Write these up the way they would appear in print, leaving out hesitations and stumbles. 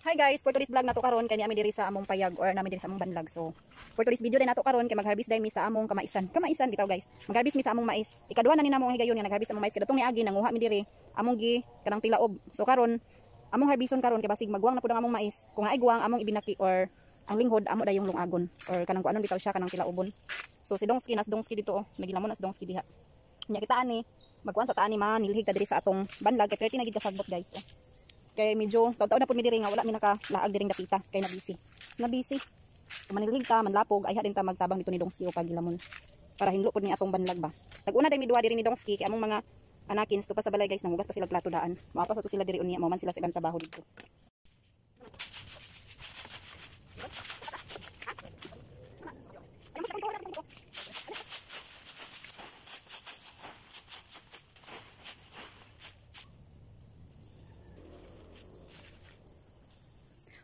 Hi guys, for today's vlog nato karon kay ami diri sa among payag or nami diri sa among banlag. So, for today's video din nato karon kay mag-harvest day mi sa among kamaisan. Kamaisan bitaw guys. Mag-harvest mi sa among mais. Ikaduha na ni namo higayon nga nag-harvest among mais kada tong niagi nanguha mi diri among gi kanang tilaob. So karon among harbison karon kay basig magwang na pud ang among mais. Kung ay guwang among ibinaki or ang linghod amo dayong lungagon or kanang kuanon bitaw siya kanang tilaobon. So si Dongski nas Dongski dito nagilamon nas Dongski diha. Nya kita ani magkuan sa taan ni man nilhig ta diri sa atong banlag kay 30 na gid kasagbot guys. Kay medyo taw-taw na pud mi diri nga wala mi nakalaag diring dapita kay na busy manilhig ta manlapog ay din ta magtabang dito ni Dongski o pagilamon para hinlo pud ni atong banlag ba. Tag-una day mi duha diri ni Dongski kay among mga anakin sto pa sa balay guys nangugas pa sila plato daan. Maapas ato sila diri unya mo man sila sa ibang trabaho dito.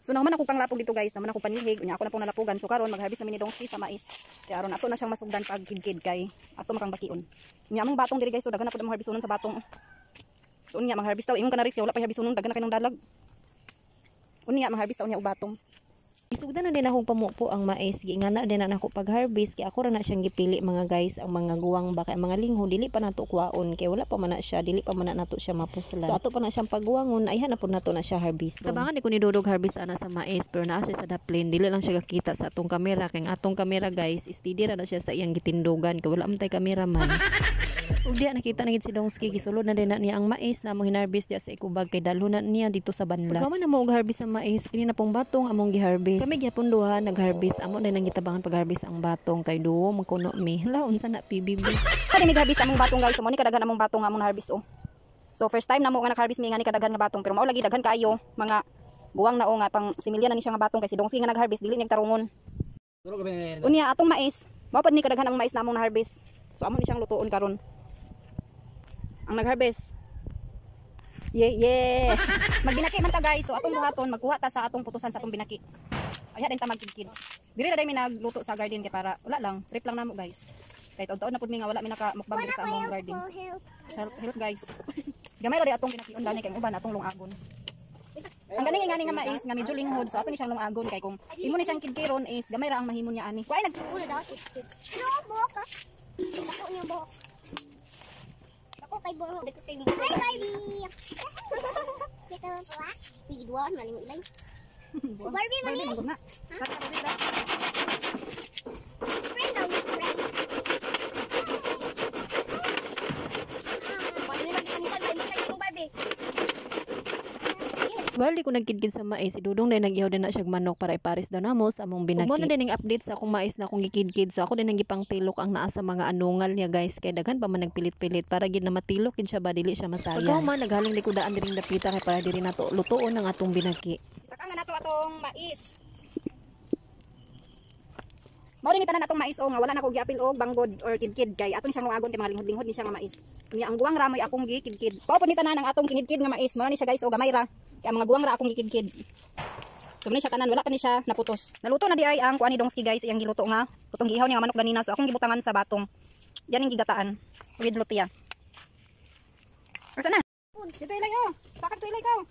So naman ako panglapog dito guys, naman ako panlihig, unya ako na pong nalapugan. So karon mag-harvest namin ni Dongski sa mais. Kaya aron ato na siyang masugdan pag kidkid kay ato makang bakion. Unya among batong diri guys, so daghan na pud ang harvestonon sa batong. So unya mag-harvest taw ingon ka na ris wala pa harvestonon daghan na kay nang dalag. Unya mag-harvest taw unya og batong. Isugdan na din akong pamupo ang mais, giingana din na ako pag-harvest kay ako ra na siyang gipili mga guys, ang mga guwang ba kay mga linghod dili pa nato kuwaon kay wala pa man na siya, dili pa man na nato siya mapuslan. So ato pa na siyang pagguwangon ay hanapon nato na siya harvest. Tabangan ni ko ni Dudog harvest ana sa mais pero naa siya sa daplin, dili lang siya kakita sa atong kamera kay atong kamera guys, steady ra na siya sa iyang gitindugan kay wala man tay cameraman. Ug diya nakita na gid si Dongski gisulod na din na niya ang mais na among hinarvest diya sa ikubag kay dalhon na niya dito sa banla. Pagka man na mo og harvest sa mais kini na pong batong among giharvest. Kami gyapon duha nagharvest amo na nang gitabangan pagharvest ang batong kay duo magkuno mi. Hala unsa na PBB. Kani nagharvest among batong guys, so mo ni kadaghan among batong among harvest oh. So first time na mo nga nagharvest mi nga ni kadaghan nga batong pero mao lagi daghan kaayo mga guwang na o nga pang similya na ni siya nga batong kay si Dongski nga nagharvest dili niya tarungon. Unya atong mais, mao pud ni kadaghan ang mais na among harvest. So amo ni siyang lutuon karon. Ang nagharvest. Yeah. Magbinaki man ta guys. So atong buhaton magkuha ta sa atong putusan sa atong binaki. Aya din ta magkidkid. Diri ra day mi nagluto sa garden kay para wala lang, trip lang namo guys. Kay taon na pud mi nga wala mi nakamukbang diri sa among garden. Help guys. Gamay ra di atong binakion dani kay uban atong lungagon. Ang ganing nga mais nga medyo linghod so ato ni siyang lungagon kay kung imo ni siyang kidkiron is gamay ra ang mahimon niya ani. Kuay nagtulo daw si kids. No buhok. Ako niyo buhok. Kay buhok dito kay Hi Barbie. Kita mo pa? Bigduan maling ilay. Barbie mani. Friend daw, friend. Barbie. Bali ko nagkidkid sa mais, si Dudong na nagyaw din na siya manok para ipares daw namo sa among binaki. Mo na din ang update sa akong mais na akong gikidkid. So ako din ang gipang tilok ang naa sa mga anungal niya guys. Kay daghan pa man nagpilit-pilit para gid na matilok gid siya ba dili siya masayang. Pagka man naghaling likudaan diring dapita kay para diri nato lutuon ang atong binaki. Taka nga nato atong mais. Mao rin tanan atong mais o nga wala na ko giapil og banggod or kidkid kay aton siyang lungagon kay mga linghod-linghod ni siya nga mais. Unya ang guwang ramoy akong gikidkid. Pao pud ni tanan ang atong kinidkid nga mais. Mao ni siya guys o gamay ra. Kaya mga guwang ra akong gikidkid. So muna siya tanan wala pa ni siya naputos. Naluto na di ay ang kuan ni Dongski guys, iyang giluto nga. Putong gihaw niya nga manok ganina so akong gibutangan sa batong. Yan ang gigataan. With lutia. Asa na? Dito ilay oh. Sakit to ilay ko.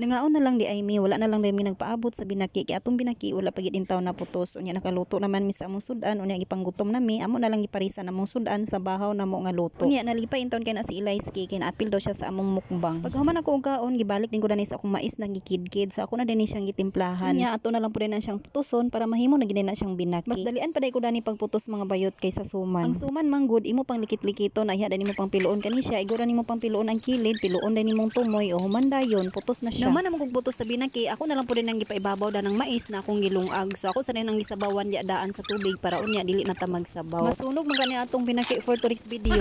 Nangaon na lang di ay mi, wala na lang di mi nagpaabot sa binaki kay atong binaki wala pa gid intaw na putos. Unya nakaluto naman mi sa among sudan, unya gipanggutom na mi, amo na lang giparisa namong sudan sa bahaw namo nga luto. Unya nalipay intawon kay na si Ilayski kay naapil daw siya sa among mukbang. Paghuman ako og kaon, gibalik din ko dani sa akong mais na gikidkid. So ako na din siyang gitimplahan. Unya ato na lang pud na siyang putuson para mahimo na gid na siyang binaki. Mas dalian pa day ko dani pagputos mga bayot kaysa suman. Ang suman manggod imo pang likit-likiton na iya dani mo pang piluon kani siya, igura nimo pang piluon ang kilid, piluon dani mong tumoy o humanda yon, putos na siya. Naman namang butos sa binaki, ako na lang po din nang gipaibabaw da ng mais na akong gilungag. So ako sanay nang gisabawan di daan sa tubig para unya dili na ta magsabaw. Masunog man gani atong binaki for today's video.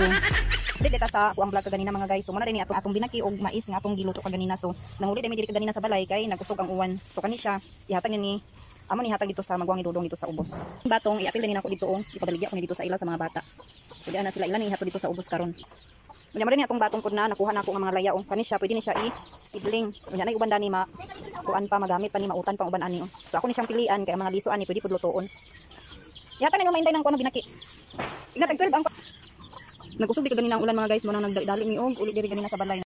Dili ta sa kuang vlog kaganina mga guys. So muna din atong binaki og mais nga atong giluto kaganina. So nanguli dami diri kaganina sa balay kay nagkusog ang uwan. So kani siya ihatag ni amo ni hatag dito sa magwang ni Dudong dito sa ubos. Batong iapil din ako dito oh. Ipabaligya ko ni dito sa ila sa mga bata. So diyan na sila ila ni ihatag dito sa ubos karon. Unya man din atong batong pud na nakuha na ako nga mga laya oh. Kani siya pwede ni siya i-sidling. Unya nay uban dani ma kuan pa magamit pa ni mautan pang uban ani oh. So ako ni siyang pilian kay mga liso ani pwede pud lutoon. Yata na mainday nang kuno binaki. Ingat tag 12 ang nagusog di ka ganina ang ulan mga guys mo nang nagdali mi og uli diri ganina sa balay.